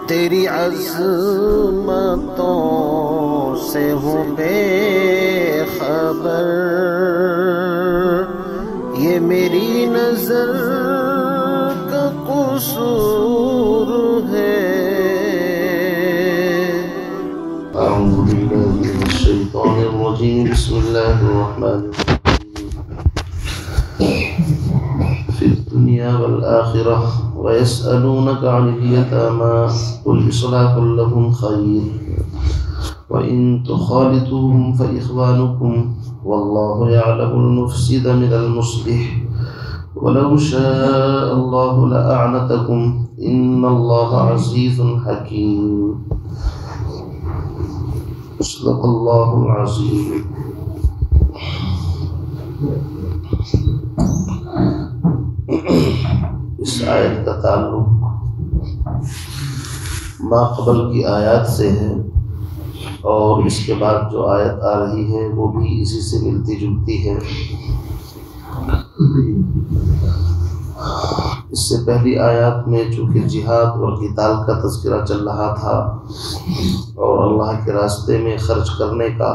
تیری عظمتوں سے ہوں بے خبر، یہ میری نظر کا قصور ہے۔ اعوذ باللہ من الشیطان الرجیم، بسم اللہ الرحمن الرحیم۔ فی الدنیا والآخرہ وَيَسْأَلُونَكَ عَنِ الْيَتَامَى قُلْ إِصْلَاحٌ لَهُمْ خَيْرٌ وَإِن تُخَالِطُوهُمْ فَإِخْوَانُكُمْ وَاللَّهُ يَعْلَمُ الْمُفْسِدَ مِنَ الْمُصْلِحِ وَلَوْ شَاءَ اللَّهُ لَأَعْنَتَكُمْ إِنَّ اللَّهَ عَزِيزٌ حَكِيمٌ۔ صدق اللہ العظیم۔ اس آیت کا تعلق ما قبل کی آیات سے ہے، اور اس کے بعد جو آیت آ رہی ہے وہ بھی اسی سے ملتی جلتی ہے۔ اس سے پہلی آیات میں چونکہ جہاد اور قتال کا تذکرہ چل رہا تھا اور اللہ کے راستے میں خرچ کرنے کا،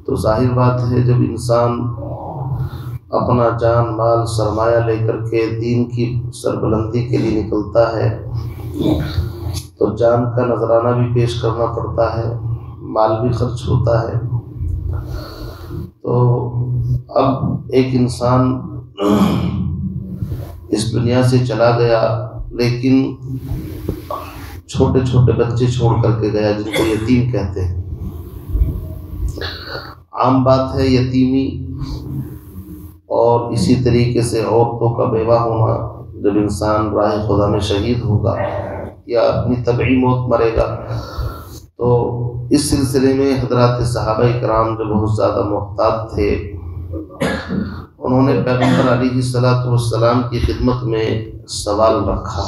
تو ظاہر بات ہے جب انسان اپنا جان مال سرمایہ لے کر کے دین کی سربلندی کے لیے نکلتا ہے تو جان کا نذرانہ بھی پیش کرنا پڑتا ہے، مال بھی خرچ ہوتا ہے۔ تو اب ایک انسان اس دنیا سے چلا گیا لیکن چھوٹے چھوٹے بچے چھوڑ کر کے گیا جن کو یتیم کہتے ہیں۔ عام بات ہے یتیمی، اور اسی طریقے سے عورتوں کا بیوہ ہونا جب انسان راہ خدا میں شہید ہوگا یا اپنی طبعی موت مرے گا۔ تو اس سلسلے میں حضرات صحابہ کرام جو بہت زیادہ محتاط تھے، انہوں نے پیغمبر علیہ السلام کی خدمت میں سوال رکھا۔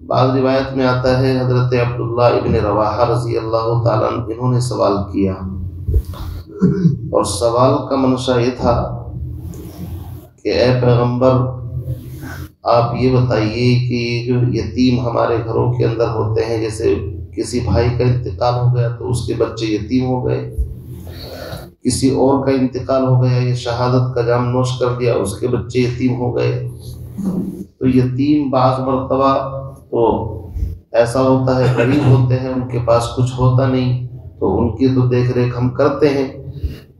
بعض روایت میں آتا ہے حضرت عبداللہ ابن رواحہ رضی اللہ تعالیٰ عنہ انہوں نے سوال کیا، اور سوال کا منشا یہ تھا کہ اے پیغمبر آپ یہ بتائیے کہ جو یتیم ہمارے گھروں کے اندر ہوتے ہیں، جیسے کسی بھائی کا انتقال ہو گیا تو اس کے بچے یتیم ہو گئے، کسی اور کا انتقال ہو گیا یا شہادت کا جام نوش کر دیا اس کے بچے یتیم ہو گئے، تو یتیم بعض مرتبہ تو ایسا ہوتا ہے غریب ہوتے ہیں، ان کے پاس کچھ ہوتا نہیں تو ان کی تو دیکھ ریکھ ہم کرتے ہیں،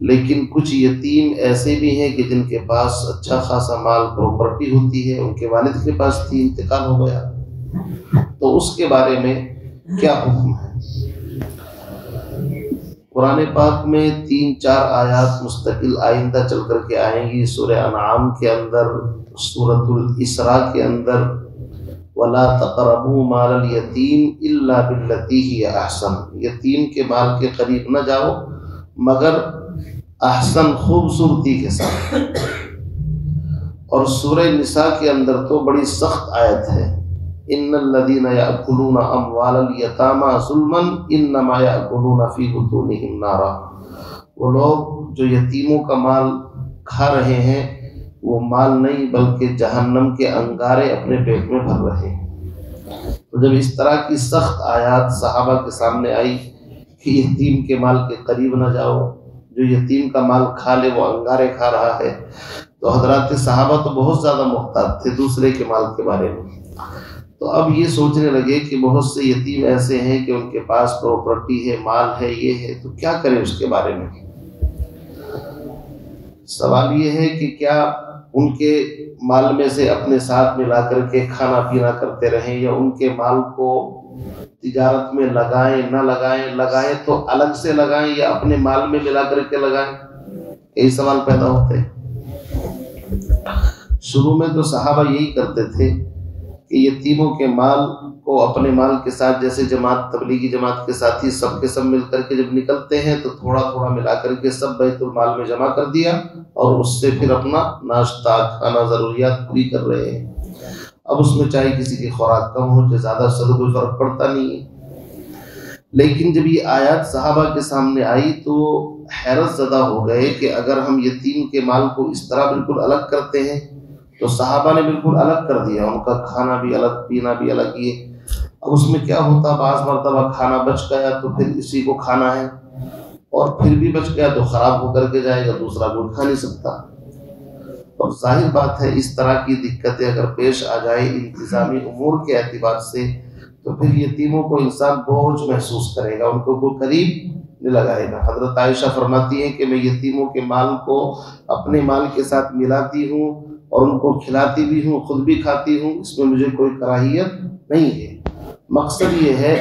لیکن کچھ یتیم ایسے بھی ہیں کہ جن کے پاس اچھا خاصا مال پراپرٹی ہوتی ہے، ان کے والد کے پاس تھی انتقال ہو گیا، تو اس کے بارے میں کیا حکم ہے؟ قرآن پاک میں 3-4 آیات مستقل آئندہ چل کر کے آئیں گی، سورہ انعام کے اندر، سورۃ الاسراء کے اندر، وَلَا تَقْرَبُوا مَالَ الْيَتِيمِ إِلَّا بِالَّتِي هِيَ أَحْسَنُ، یتیم کے مال کے قریب نہ جاؤ مگر احسن خوبصورتی کے ساتھ۔ اور سورہ نساء کے اندر تو بڑی سخت آیت ہے، ان الذین یأکلون اموال الیتامی ظلما انما یأکلون فی بطونہم نارا، وہ لوگ جو یتیموں کا مال کھا رہے ہیں وہ مال نہیں بلکہ جہنم کے انگارے اپنے پیٹ میں بھر رہے ہیں۔ تو جب اس طرح کی سخت آیات صحابہ کے سامنے آئی کہ یتیم کے مال کے قریب نہ جاؤ، جو یتیم کا مال کھا لے وہ انگارے کھا رہا ہے، تو حضرات صحابہ تو بہت زیادہ محتاط تھے دوسرے کے مال کے بارے میں۔ تو اب یہ سوچنے لگے کہ بہت سے یتیم ایسے ہیں کہ ان کے پاس پراپرٹی ہے، مال ہے، یہ ہے، تو کیا کریں اس کے بارے میں؟ سوال یہ ہے کہ کیا ان کے مال میں سے اپنے ساتھ ملا کر کے کھانا پینا کرتے رہیں، یا ان کے مال کو تجارت میں لگائیں نہ لگائیں، لگائیں تو الگ سے لگائیں یا اپنے مال میں ملا کر کے لگائیں؟ یہی سوال پیدا ہوتے ہیں۔ شروع میں تو صحابہ یہی کرتے تھے کہ یتیموں کے مال کو اپنے مال کے ساتھ، جیسے جماعت تبلیغی جماعت کے ساتھی سب کے سب مل کر کے جب نکلتے ہیں تو تھوڑا تھوڑا ملا کر کے سب بیت المال میں جمع کر دیا، اور اس سے پھر اپنا ناشتہ کھانا ضروریات پوری کر رہے ہیں۔ اب اس میں چاہے کسی کی خوراک کم ہو چاہے زیادہ، اس سے کوئی فرق پڑتا نہیں ہے۔ لیکن جب یہ آیات صحابہ کے سامنے آئی تو حیرت زدہ ہو گئے کہ اگر ہم یتیم کے مال کو اس طرح بالکل الگ کرتے ہیں تو صحابہ نے بالکل الگ کر دیا، ان کا کھانا بھی الگ، پینا بھی الگ یہ۔ اب اس میں کیا ہوتا، بعض مرتبہ کھانا بچ گیا تو پھر اسی کو کھانا ہے، اور پھر بھی بچ گیا تو خراب ہو کر کے جائے گا، دوسرا کوئی کھا نہیں سکتا۔ اور ظاہر بات ہے اس طرح کی دقتیں اگر پیش آ جائے انتظامی امور کے اعتبار سے تو پھر یتیموں کو انسان بوجھ محسوس کرے گا، ان کو کوئی قریب نہیں لگائے گا۔ حضرت عائشہ فرماتی ہیں کہ میں یتیموں کے مال کو اپنے مال کے ساتھ ملاتی ہوں اور ان کو کھلاتی بھی ہوں، خود بھی کھاتی ہوں، اس میں مجھے کوئی کراہیت نہیں ہے۔ مقصد یہ ہے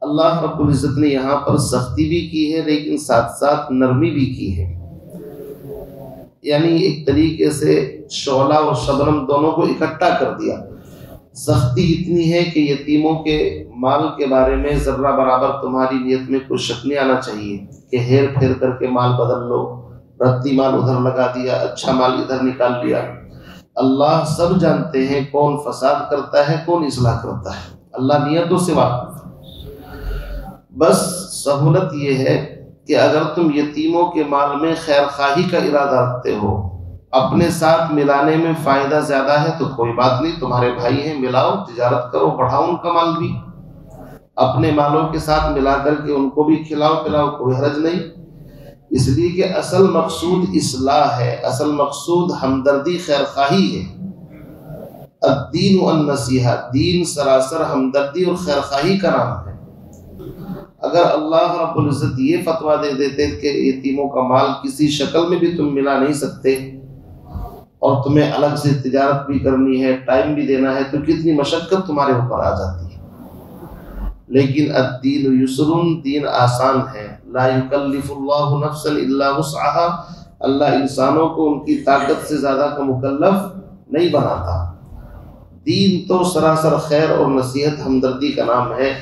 اللہ رب العزت نے یہاں پر سختی بھی کی ہے لیکن ساتھ ساتھ نرمی بھی کی ہے، یعنی ایک طریقے سے شعلہ اور شبنم دونوں کو اکٹھا کر دیا۔ سختی اتنی ہے کہ یتیموں کے مال کے بارے میں ذرہ برابر تمہاری نیت میں کوئی شک نہیں آنا چاہیے کہ ہیر پھیر کر کے مال بدل لو، ردی مال ادھر لگا دیا، اچھا مال ادھر نکال لیا۔ اللہ سب جانتے ہیں کون فساد کرتا ہے، کون اصلاح کرتا ہے، اللہ نیتوں سے واقف۔ بس سہولت یہ ہے کہ اگر تم یتیموں کے مال میں خیر خواہی کا ارادہ رکھتے ہو، اپنے ساتھ ملانے میں فائدہ زیادہ ہے تو کوئی بات نہیں، تمہارے بھائی ہیں، ملاؤ، تجارت کرو، بڑھاؤ ان کا مال بھی، اپنے مالوں کے ساتھ ملا کر کے ان کو بھی کھلاؤ پلاؤ، کوئی حرج نہیں۔ اس لیے کہ اصل مقصود اصلاح ہے، اصل مقصود ہمدردی خیر خواہی ہے۔ الدین والنصیحہ، دین سراسر ہمدردی اور خیر خواہی کا نام ہے۔ اگر اللہ رب العزت یہ فتویٰ دے دیتے کہ یتیموں کا مال کسی شکل میں بھی تم ملا نہیں سکتے اور تمہیں الگ سے تجارت بھی کرنی ہے، ٹائم بھی دینا ہے، تو کتنی مشقت تمہارے اوپر آ جاتی ہے۔ لیکن الدین یسر، دین آسان ہے، لا یکلف اللہ نفسا الا وسعها، اللہ انسانوں کو ان کی طاقت سے زیادہ کا مکلف نہیں بناتا۔ دین تو سراسر خیر اور نصیحت ہمدردی کا نام ہے۔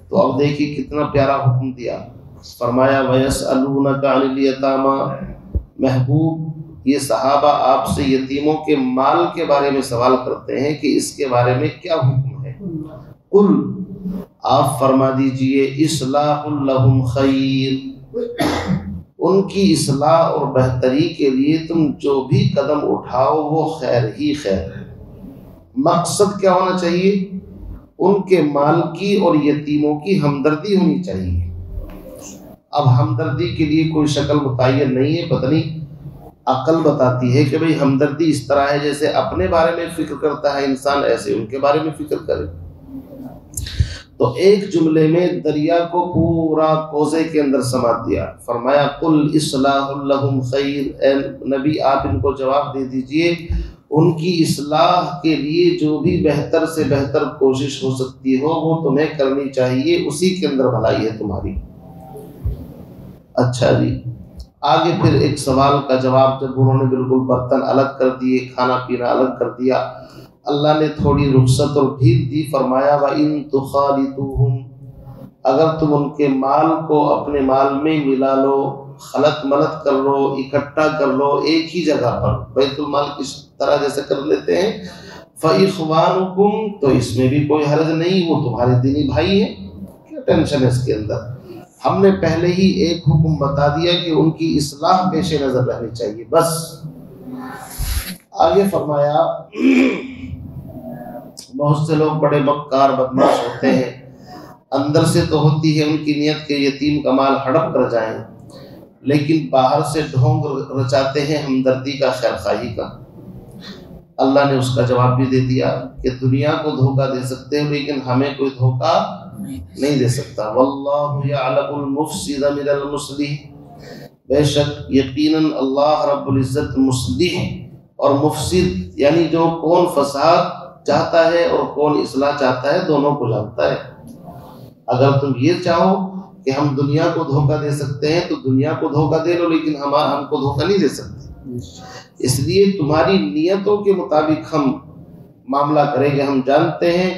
تو اب دیکھیے کتنا پیارا حکم دیا، فرمایا وَيَسْأَلُونَكَ عَنِ الْيَتَامَى، محبوب یہ صحابہ آپ سے یتیموں کے مال کے بارے میں سوال کرتے ہیں کہ اس کے بارے میں کیا حکم ہے۔ قل، آپ فرما دیجئے، اصلاح لہم خیر، ان کی اصلاح اور بہتری کے لیے تم جو بھی قدم اٹھاؤ وہ خیر ہی خیر ہے۔ مقصد کیا ہونا چاہیے؟ ان کے مال کی اور یتیموں کی ہمدردی ہونی چاہیے۔ اب ہمدردی کے لیے کوئی شکل متعین نہیں ہے، پتہ نہیں عقل بتاتی ہے کہ بھئی ہمدردی اس طرح ہے جیسے اپنے بارے میں فکر کرتا ہے انسان، ایسے ان کے بارے میں فکر کرے۔ تو ایک جملے میں دریا کو پورا کوزے کے اندر سمات دیا، فرمایا قل اصلاح لہم خیر، اے نبی آپ ان کو جواب دے دیجئے ان کی اصلاح کے لیے جو بھی بہتر سے بہتر کوشش ہو سکتی ہو وہ تمہیں کرنی چاہیے، اسی کے اندر بھلائی ہے تمہاری۔ اچھا جی، آگے پھر ایک سوال کا جواب، جب انہوں نے بالکل برتن الگ کر دیے، کھانا پینا الگ کر دیا، اللہ نے تھوڑی رخصت اور ڈھیل دی، فرمایا وَإِن تُخَالِطُوهُمْ، اگر تم ان کے مال کو اپنے مال میں ملا لو، خلط ملط کر لو، اکٹھا کر لو ایک ہی جگہ پر، بیت المال کس طرح جیسے کر لیتے ہیں، فَإِخْوَانُكُمْ، تو اس میں بھی کوئی حرج نہیں، وہ تمہارے دینی بھائی ہیں، کیا ٹینشن ہے اس کے اندر؟ ہم نے پہلے ہی ایک حکم بتا دیا کہ ان کی اصلاح پیش نظر رہنی چاہیے، بس۔ آگے فرمایا بہت سے لوگ بڑے مکار بدماش ہوتے ہیں، اندر سے تو ہوتی ہے ان کی نیت کہ یتیم کا مال ہڑپ کر جائیں، لیکن باہر سے ڈھونگ رچاتے ہیں ہمدردی کا، خیر خواہی کا۔ اللہ نے اس کا جواب بھی دے دیا کہ دنیا کو دھوکہ دے سکتے ہیں لیکن ہمیں کوئی دھوکہ نہیں دے سکتا۔ واللہ یعلم المفسد من المصلح، بے شک یقیناً اللہ رب العزت مصلح اور مفسد، یعنی جو کون فساد چاہتا ہے اور کون اصلاح چاہتا ہے دونوں کو جانتا ہے۔ اگر تم یہ چاہو کہ ہم دنیا کو دھوکہ دے سکتے ہیں تو دنیا کو دھوکہ دے لو، لیکن ہم کو دھوکہ نہیں دے سکتے۔ اس لیے تمہاری نیتوں کے مطابق ہم معاملہ کریں گے۔ ہم جانتے ہیں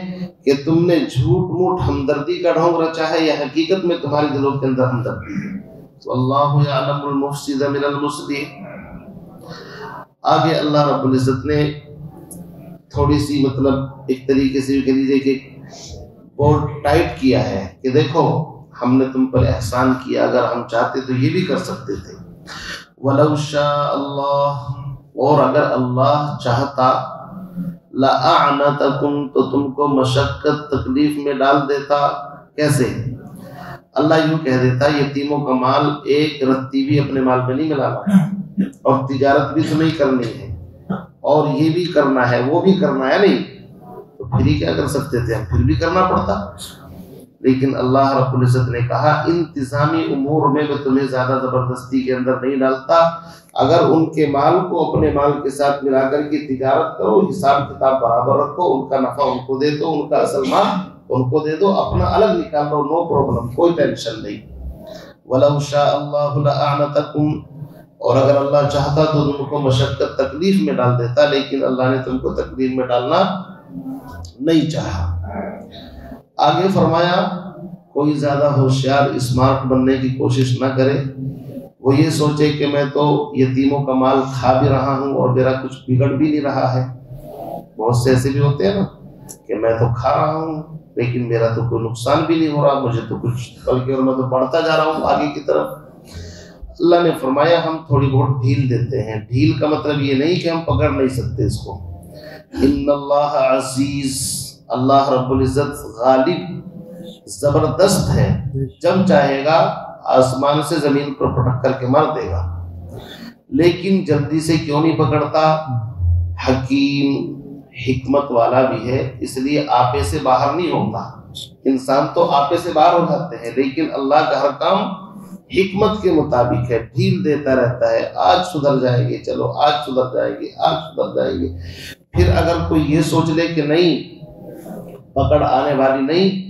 کہ تم نے جھوٹ موٹ ہمدردی کا ڈھونگ رچا ہے یا حقیقت میں تمہارے دلوں کے اندر ہمدردی ہے۔ واللہ یعلم المفسد من المصلح۔ آگے اللہ رب العزت نے تھوڑی سی ایک طریقے سے کہہ لیجیے کہ بورڈ ٹائٹ کیا ہے کہ دیکھو ہم نے تم پر احسان کیا، اگر ہم چاہتے تو یہ بھی کر سکتے تھے۔ وَلَوْ شَاءَ اللَّهُ اور اگر اللہ چاہتا لَأَعْنَتَكُمْ تو تم کو مشقت تکلیف میں ڈال دیتا. کیسے؟ اللہ یوں کہہ دیتا یتیموں کا مال ایک رتی بھی اپنے مال میں نہیں ملانا، اور تجارت بھی تمہیں کرنی ہے، اور یہ بھی کرنا ہے وہ بھی کرنا ہے، نہیں تو پھر ہی کیا کر سکتے تھے ہم، پھر بھی کرنا پڑتا. لیکن اللہ رب العزت نے کہا انتظامی امور میں تمہیں زیادہ زبردستی کے اندر نہیں ڈالتا. اگر ان کے مال کو اپنے مال کے ساتھ ملا کر کے تجارت کرو، حساب کتاب برابر رکھو، ان کا نفع ان کو دے دو، ان کا اصل مال ان کو دے دو، اپنا الگ نکال لو، نو پرابلم، کوئی ٹینشن نہیں. وَلَوْ شَاءَ اللَّهُ لَأَعْنَتَكُمْ اور اگر اللہ چاہتا تو تم کو مشقت تکلیف میں ڈال دیتا، لیکن اللہ نے تم کو تکلیف میں ڈالنا نہیں چاہا. آگے فرمایا کوئی زیادہ ہوشیار اسمارٹ بننے کی کوشش نہ کرے، وہ یہ سوچے کہ میں تو یتیموں کا مال کھا بھی رہا ہوں اور میرا کچھ بگڑ بھی نہیں رہا ہے. بہت سے ایسے بھی ہوتے ہیں نا کہ میں تو کھا رہا ہوں لیکن میرا تو کوئی نقصان بھی نہیں ہو رہا، مجھے تو کچھ، بلکہ اور میں تو بڑھتا جا رہا ہوں آگے کی طرف. اللہ نے فرمایا ہم تھوڑی بہت ڈھیل دیتے ہیں. ڈھیل کا مطلب یہ نہیں کہ ہم پکڑ نہیں سکتے اس کو. ان اللہ عزیز، اللہ رب العزت غالب زبردست ہے، جب چاہے گا آسمان سے زمین پر پٹک کر کے مار دے گا. لیکن جلدی سے کیوں نہیں پکڑتا؟ حکیم حکمت والا بھی ہے، اس لیے آپے سے باہر نہیں ہوتا. انسان تو آپے سے باہر ہو جاتے ہیں، لیکن اللہ کا ہر کام حکمت کے مطابق ہے، ڈھیل دیتا رہتا ہے. آج سدھر جائے گے، چلو آج سدھر جائے گے، آج سدھر جائے گے. پھر اگر کوئی یہ سوچ لے کہ نہیں پکڑ آنے والی نہیں،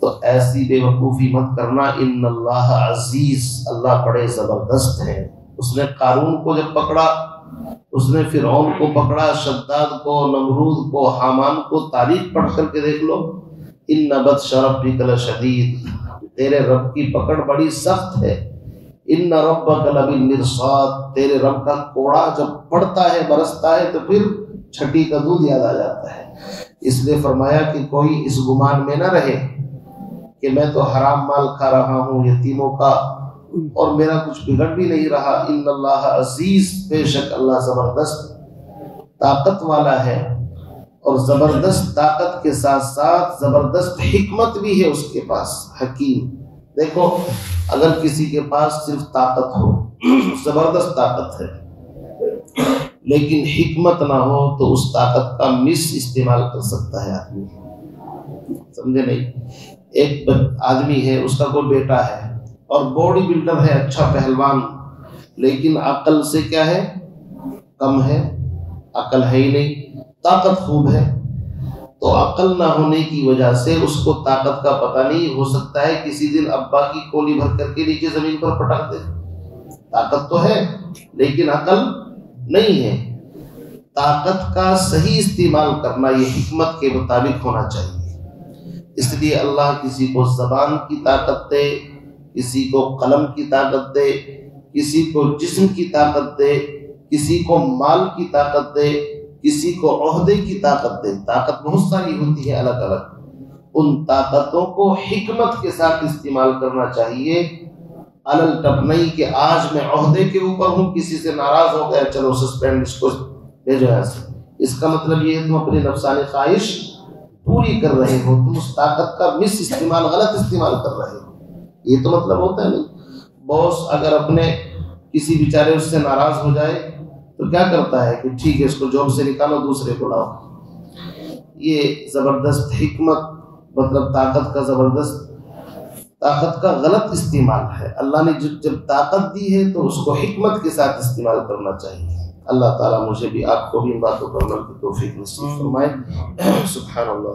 تو ایسی بے وقوفی مت کرنا. ان اللہ عزیز، اللہ بڑے زبردست ہے. اس نے قارون کو جب پکڑا، اس نے فرعون کو پکڑا، شداد کو، نمرود کو، حامان کو. تاریخ پڑھ کر کے دیکھ لو. ان بطش ربک لشدید، تیرے رب کی پکڑ بڑی سخت ہے. ان ربک لبالمرصاد، تیرے رب کا کوڑا جب پڑتا ہے برستا ہے تو پھر چھٹی کا دودھ یاد آ جاتا ہے. اس لیے فرمایا کہ کوئی اس گمان میں نہ رہے کہ میں تو حرام مال کھا رہا ہوں یتیموں کا اور میرا کچھ بگڑ بھی نہیں رہا. ان اللہ عزیز، بے شک اللہ زبردست طاقت والا ہے، اور زبردست طاقت کے ساتھ ساتھ زبردست حکمت بھی ہے اس کے پاس. حکیم، دیکھو اگر کسی کے پاس صرف طاقت ہو، زبردست طاقت ہے، لیکن حکمت نہ ہو تو اس طاقت کا مس استعمال کر سکتا ہے آدمی. سمجھے نہیں؟ ایک آدمی ہے، اس کا کوئی بیٹا ہے اور باڈی بلڈر ہے، اچھا پہلوان، لیکن عقل سے کیا ہے؟ کم ہے. عقل ہے ہی نہیں، طاقت خوب ہے. تو عقل نہ ہونے کی وجہ سے اس کو طاقت کا پتہ نہیں. ہو سکتا ہے کسی دن ابا کی کولی بھر کر کے نیچے زمین پر پٹک دے. طاقت تو ہے لیکن عقل نہیں ہے. طاقت کا صحیح استعمال کرنا یہ حکمت کے مطابق ہونا چاہیے. اس لیے اللہ کسی کو زبان کی طاقت دے، کسی کو قلم کی طاقت دے، کسی کو جسم کی طاقت دے، کسی کو مال کی طاقت دے، کسی کو عہدے کی طاقت دے. طاقت بہت ساری ہوتی ہے الگ الگ. ان طاقتوں کو حکمت کے ساتھ استعمال کرنا چاہیے. الل ٹپ نہیں کہ آج میں عہدے کے اوپر ہوں، کسی سے ناراض ہو گیا، چلو سسپینڈ، اس کو بھیجو ایسے. اس کا مطلب یہ ہے تم اپنی نفسانی خواہش پوری کر رہے ہو، تم اس طاقت کا مس استعمال، غلط استعمال کر رہے ہو. یہ تو مطلب ہوتا ہے نہیں. باس اگر اپنے کسی بیچارے اس سے ناراض ہو جائے تو کیا کرتا ہے کہ ٹھیک ہے اس کو جاب سے نکالو، دوسرے کو لاؤ. یہ زبردست حکمت، مطلب طاقت کا زبردست، طاقت کا غلط استعمال ہے. اللہ نے جب طاقت دی ہے تو اس کو حکمت کے ساتھ استعمال کرنا چاہیے. اللہ تعالیٰ مجھے بھی آپ کو بھی ان باتوں پر عمل کی توفیق نصیب فرمائے. سبحان اللہ.